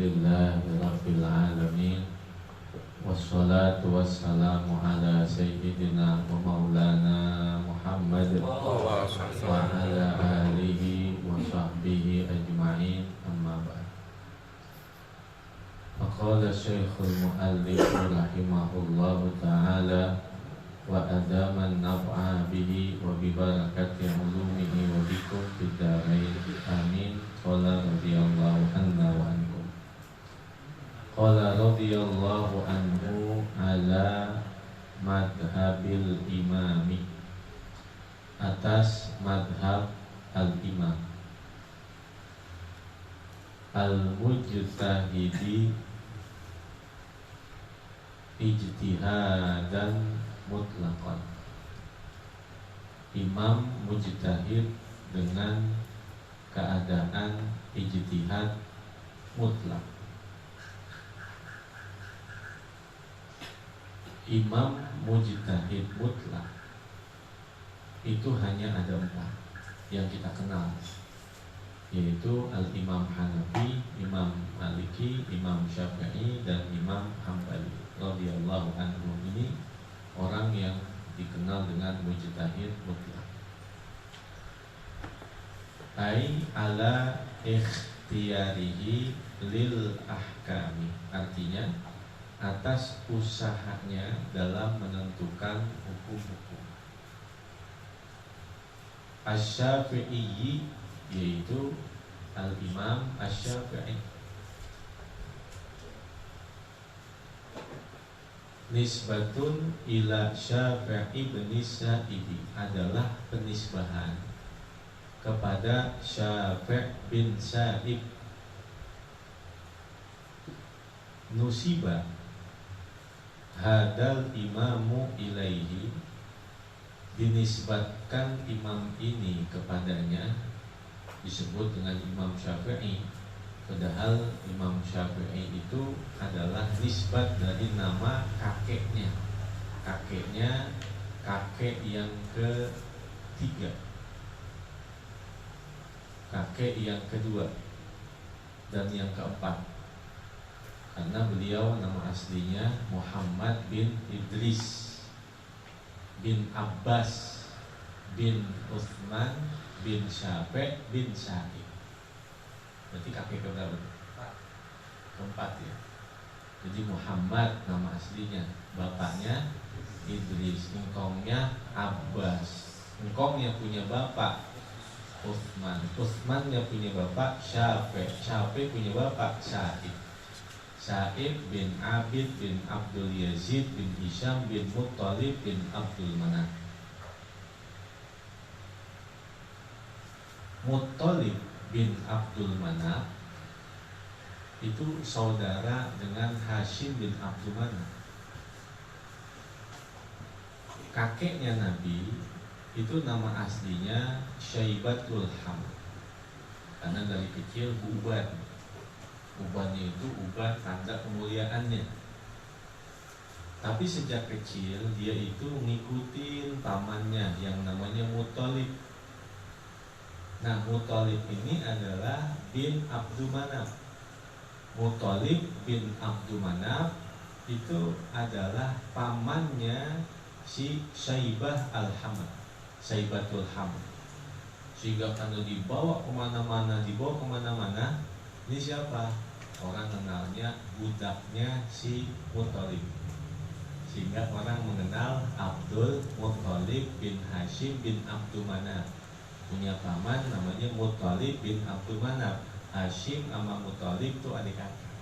Alhamdulillahi Rabbil Alamin. Wassalatu wassalamu ala Sayyidina wa maulana Muhammad wa ala alihi wa sahbihi ajma'in, amma ba'd. Faqala Syekhul Mu'allif rahimahullahu ta'ala wa adaman naf'a bihi wa bibarakati ulumihi wa bikum fid dharain, amin. Qala radhiyallahu anna wa ankum. Qala radhiyallahu anhu ala madhabil imami, atas madhab al-imam al-mujtahidi ijtihadan mutlaqan. Imam mujtahid dengan keadaan ijtihad mutlak. Imam mujtahid mutlak itu hanya ada 4 yang kita kenal, yaitu Al-Imam Hanafi, Imam Maliki, Imam Syafi'i, dan Imam Hambali radhiyallahu anhu. Ini orang yang dikenal dengan mujtahid mutlak. Ai ala ikhtiyarihi lil ahkami, artinya atas usahanya dalam menentukan hukum-hukum. Asy-Syafi'i, yaitu Al-Imam Asy-Syafi'i, nisbatun ila Syafi'i bin Sa'idi, adalah penisbahan kepada Syafi' bin Sa'id. Nusiba hadal imamu ilaihi, dinisbatkan imam ini kepadanya, disebut dengan Imam Syafi'i. Padahal Imam Syafi'i itu adalah nisbat dari nama kakeknya. Kakeknya kakek yang ketiga, kakek yang kedua, dan yang keempat. Karena beliau nama aslinya Muhammad bin Idris bin Abbas bin Uthman bin Syafi' bin Sa'id. Berarti kakek keberapa? Keempat ya. Jadi Muhammad nama aslinya, bapaknya Idris, engkongnya Abbas, engkongnya punya bapak Uthman, Uthmannya punya bapak Syafi', Syafi' punya bapak Sa'id, Sa'id bin Abid bin Abdul Yazid bin Hisham bin Muttalib bin Abdul Manaf. Muttalib bin Abdul Manaf itu saudara dengan Hashim bin Abdul Manaf. Kakeknya Nabi itu nama aslinya Syaibatul Ham, karena dari kecil Uban. Ubannya itu uban tanda kemuliaannya. Tapi sejak kecil dia itu ngikutin pamannya yang namanya Muttalib. Nah, Muttalib ini adalah bin Abdul Manaf. Muttalib bin Abdul Manaf itu adalah pamannya si Syaibah al-Hamd, Syaibatul Hamd. Sehingga kalau dibawa kemana-mana, ini siapa? Orang kenalnya budaknya si Muttalib. Sehingga orang mengenal Abdul Muttalib bin Hashim bin Abdul Manaf. Punya paman namanya Muttalib bin Abdul Manaf. Hashim sama Muttalib itu adik kakak.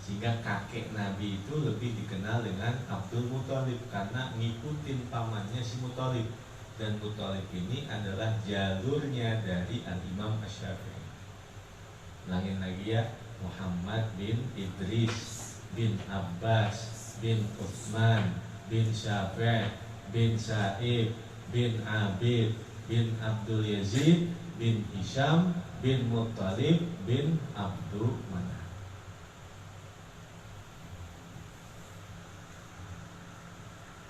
Sehingga kakek Nabi itu lebih dikenal dengan Abdul Muttalib karena ngikutin pamannya si Muttalib. Dan Muttalib ini adalah jalurnya dari Al-Imam Asy-Syafi'i. Langin lagi ya, Muhammad bin Idris bin Abbas bin Uthman bin Syafi' bin Sa'id bin Abid bin Abdul Yazid bin Hisham bin Muttalib bin Abdul Manaf.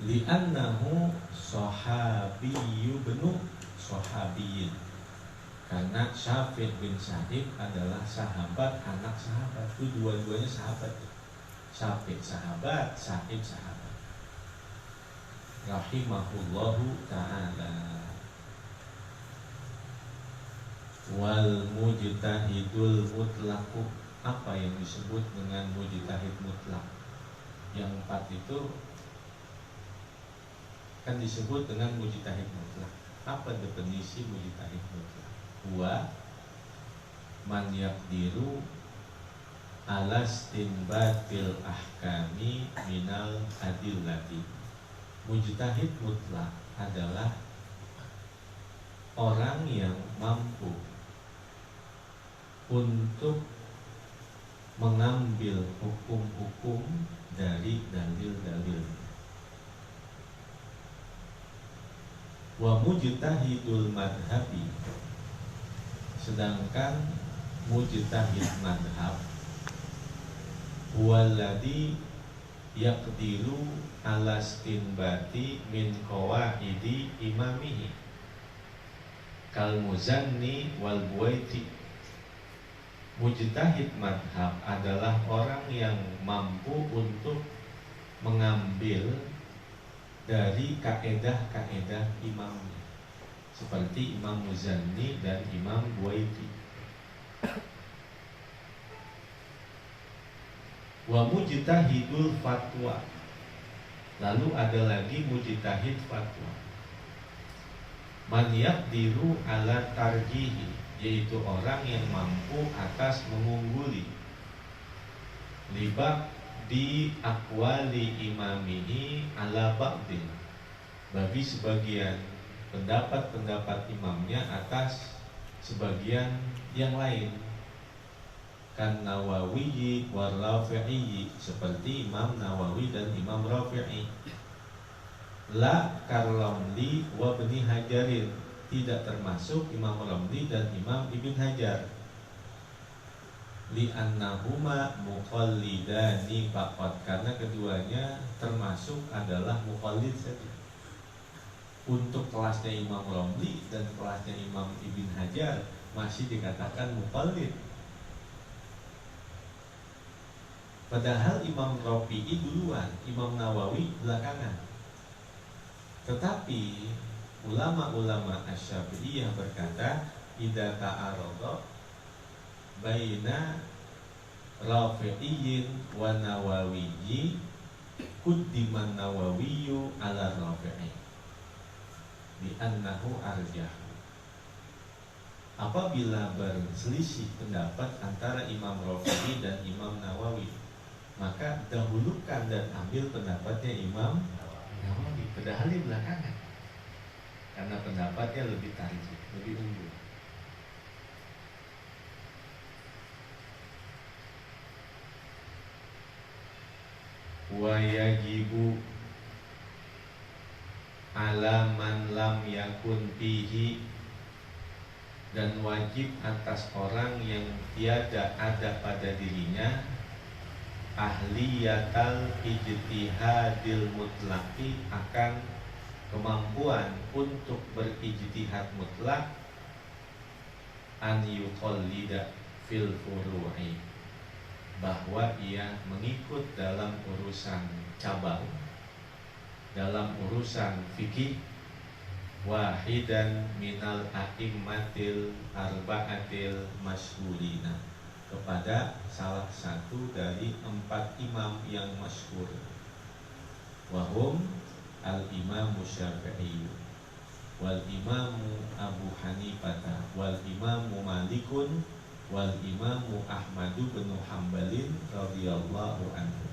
Li'annahu sahabiyyu benu sahabiyyin, Karena Syafiq bin Sa'id adalah sahabat anak sahabat. Itu dua-duanya sahabat. Syafiq sahabat, Sa'id sahabat. Rahimahullahu ta'ala. Wal mujtahidul mutlaqu. Apa yang disebut dengan mujtahid mutlak? Yang 4 itu kan disebut dengan mujtahid mutlak. Apa definisi mujtahid mutlak? Wa man yaqdiru ala istinbatil ahkami minal adillati. Mujtahid mutlak adalah orang yang mampu untuk mengambil hukum-hukum dari dalil-dalil. Wa mujtahidul madhabi, sedangkan mujtahid madhab huwaladhi yaqdiru ala istinbati min qawaidi imamihi kal muzanni wal buwaiti. Mujtahid madhab adalah orang yang mampu untuk mengambil dari kaedah-kaedah imamnya, seperti Imam Muzanni dan Imam Buwaiti. Wa mujtahidul fatwa, lalu ada lagi mujtahid fatwa. Man yaqdiru ala tarjihi, yaitu orang yang mampu atas mengungguli libak di aqwali imamihi ala ba'din, bagi sebagian pendapat-pendapat imamnya atas sebagian yang lain. Kan Nawawi wa Rafi'i, seperti Imam Nawawi dan Imam Rafi'i. La karlamli wa Ibni Hajarin, tidak termasuk Imam Ramli dan Imam Ibn Hajar. Li'annahuma muqallidani faqat, karena keduanya termasuk adalah muqallid saja. Untuk kelasnya Imam Ramli dan kelasnya Imam Ibn Hajar masih dikatakan muqallid. Padahal Imam Rafi'i duluan, Imam Nawawi belakangan. Tetapi ulama-ulama Asy-Syafi'iyah berkata, idza ta'arada baina Rafi'iyyin wa Nawawiyyi quddiman Nawawiyyu ala Rafi'i bi annahu arjah. Apabila berselisih pendapat antara Imam Rafi'i dan Imam Nawawi, maka dahulukan dan ambil pendapatnya Imam Nawawi, padahal di belakangan, karena pendapatnya lebih tarjih, lebih unggul. Wa yajibu ala man lam yakun fihi, dan wajib atas orang yang tiada ada pada dirinya ahliyatal ijtihadil mutlaqi, akan kemampuan untuk berijtihad mutlak, an yuqallida fil furu'i, bahwa ia mengikut dalam urusan cabang, dalam urusan fikih, wahidan minal a'immatil arba'atil masyhurina, kepada salah satu dari 4 imam yang masyhur. Wahum al-Imam Syafi'i, wal Imam Abu Hanifah, wal Imam Malikun, wal Imam Ahmad bin Hanbalin radhiyallahu anhu.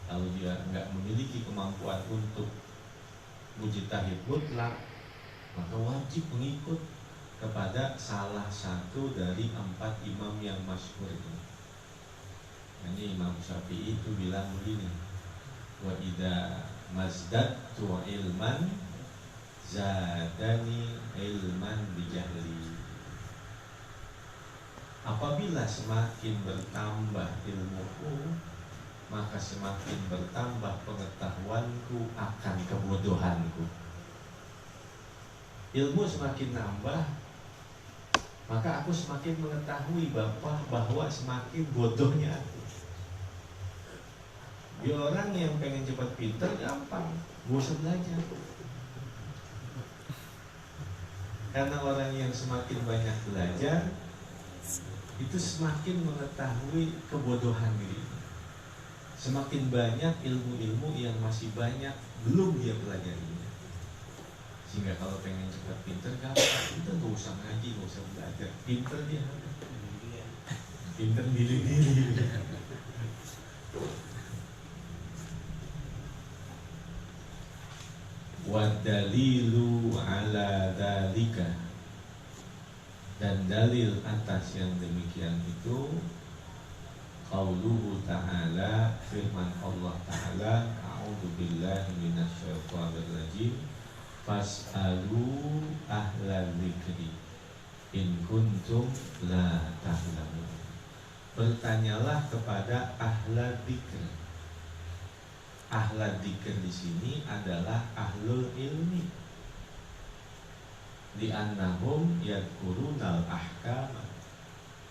Kalau dia enggak memiliki kemampuan untuk mujtahid mutlak, maka wajib mengikut kepada salah satu dari 4 imam yang masyhur ini. Hanya Imam Syafi'i itu bilang begini, wa idza mazdadtu ilman zadani ilman bijahli. Apabila semakin bertambah ilmuku, maka semakin bertambah pengetahuanku akan kebodohanku. Ilmu semakin nambah, maka aku semakin mengetahui bahwa semakin bodohnya aku. Di orang yang pengen cepat pinter gampang, gak usah belajar. Karena orang yang semakin banyak belajar itu semakin mengetahui kebodohan diri. Semakin banyak ilmu-ilmu yang masih banyak belum dia pelajarinya. Sehingga kalau pengen cepat pinter gampang, itu gak usah ngaji, gak usah belajar. Pinter dia, pinter diri-diri. Wadalilu ala dalika, dan dalil atas yang demikian itu qauluhu ta'ala, firman Allah Ta'ala, a'udzu billahi minasyaitonir rajim, fas'alu ahla dzikri in kuntum la ta'lamun. Bertanyalah kepada ahla dzikr. Ahla dzikr di sini adalah ahlul ilmi. Li'annahum yadkurunal ahkam.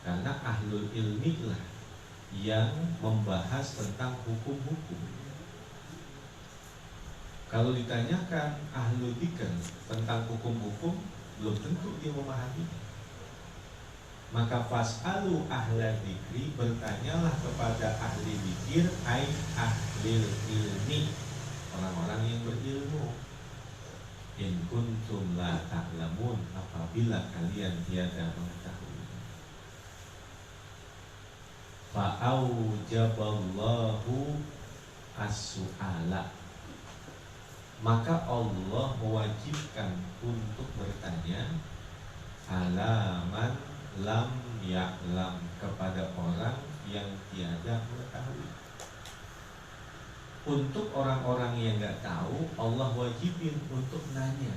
Karena ahlul ilmi lah yang membahas tentang hukum-hukum. Kalau ditanyakan ahlul dzikr tentang hukum-hukum, belum tentu dia memahami. Maka fas'alu ahla dzikri, bertanyalah kepada ahli dzikir, ai ahlil ilmi, orang-orang yang berilmu. In kuntum la ta'lamun, apabila kalian tiada mengetahui. Fa'aujaballahu as-su'ala, maka Allah mewajibkan untuk bertanya alaman lam ya'lam, kepada orang yang tiada mengetahui. Untuk orang-orang yang nggak tahu, Allah wajibin untuk nanya.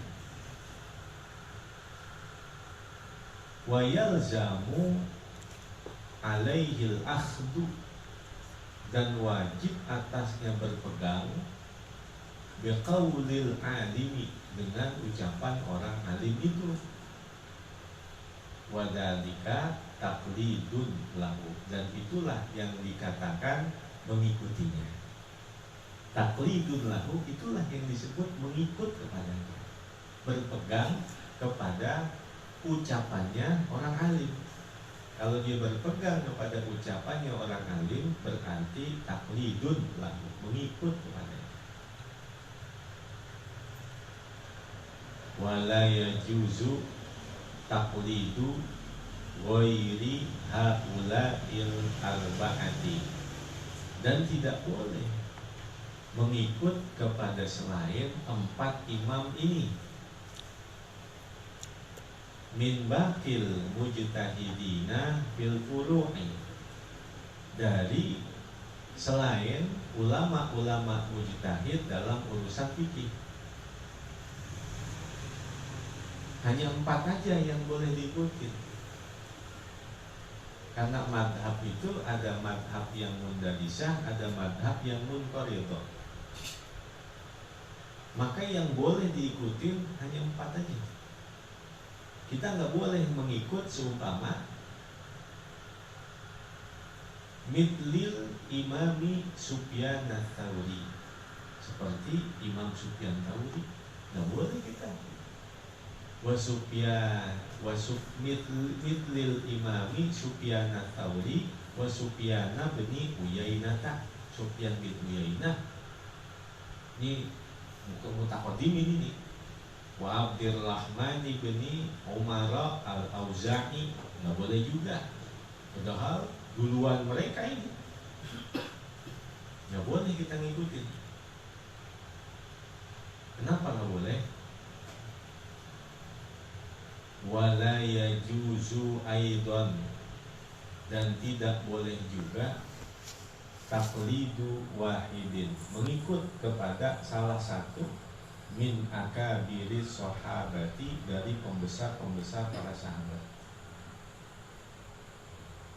Wa yalzamu alaihil akhdu, dan wajib atasnya berpegang biqaulil alimi, dengan ucapan orang alim itu. Wadalika taqlidun lahu, dan itulah yang dikatakan mengikutinya. Taqlidun lahu, itulah yang disebut mengikut kepadanya, berpegang kepada ucapannya orang alim. Kalau dia berpegang kepada ucapannya orang alim, berarti taqlidun lahu, mengikut kepadanya. Wala yajuzu taqlidu ghairi haula'il arba'ati, dan tidak boleh mengikut kepada selain 4 imam ini. Min baqil mujtahidina fil furu'i, dari selain ulama-ulama mujtahid dalam urusan fikih. Hanya 4 aja yang boleh diikuti. Karena madhab itu ada madhab yang mundarisah, ada madhab yang munqaridah. Maka yang boleh diikuti hanya 4 aja. Kita nggak boleh mengikut seumpama midlil imami Sufyan ats-Tsauri, seperti Imam Sufyan Tsauri, nggak boleh kita. Midlil imami Sufyan ats-Tsauri wa Sufyan bin Uyainah, Sufyan bin Uyainah ini mutaqaddim ini. Wa Abdurrahman bin Umar al-Auza'i, nggak boleh juga. Padahal duluan mereka ini, nggak boleh kita ngikutin. Kenapa nggak boleh? Wala yajuzu aidan, dan tidak boleh juga taqlidu wahidin, mengikut kepada salah satu min akabiri sahabati, dari pembesar-pembesar para sahabat.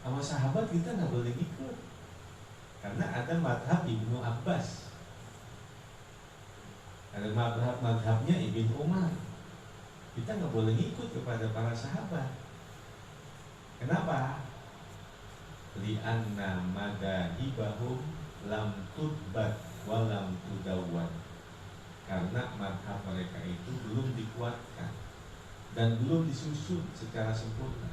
Sama sahabat kita nggak boleh ikut, karena ada madhab Ibnu Abbas, ada madhabnya Ibnu Umar. Kita nggak boleh ikut kepada para sahabat. li'anna madahibahum lam tudbat walam tudawwan, karena madhab mereka itu belum dikuatkan dan belum disusun secara sempurna.